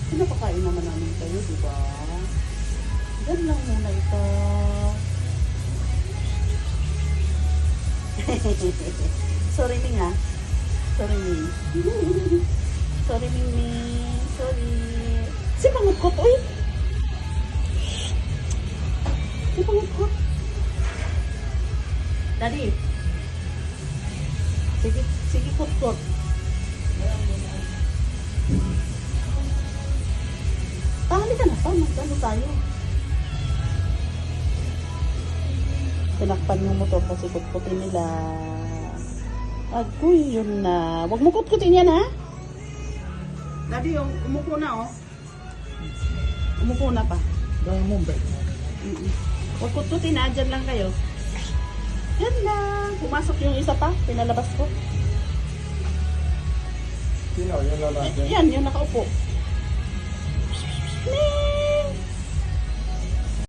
Pinapakain naman namin kayo, di ba? Diyan lang muna ito. Sorry, Ming, ah. Sorry, Ming. Sorry, Ming, Ming. Sorry. Si Pangutkot, uy! Si Pangutkot. Daddy. Sige, sige, kutkot. Tali ka na pa, mag-ano tayo. Tinakpan mo motor kasi kutkutin nila. Agoy, yun na. Huwag mo kutkutin yan, ha? Daddy, yung umupo na, oh. Umupo na pa. Dahil mo ba? Huwag kutkutin, ha? Dyan lang kayo. Yan lang. Pumasok yung isa pa. Pinalabas ko. Sino? Yung lalaki? Yan, yung nakaupo. Nee!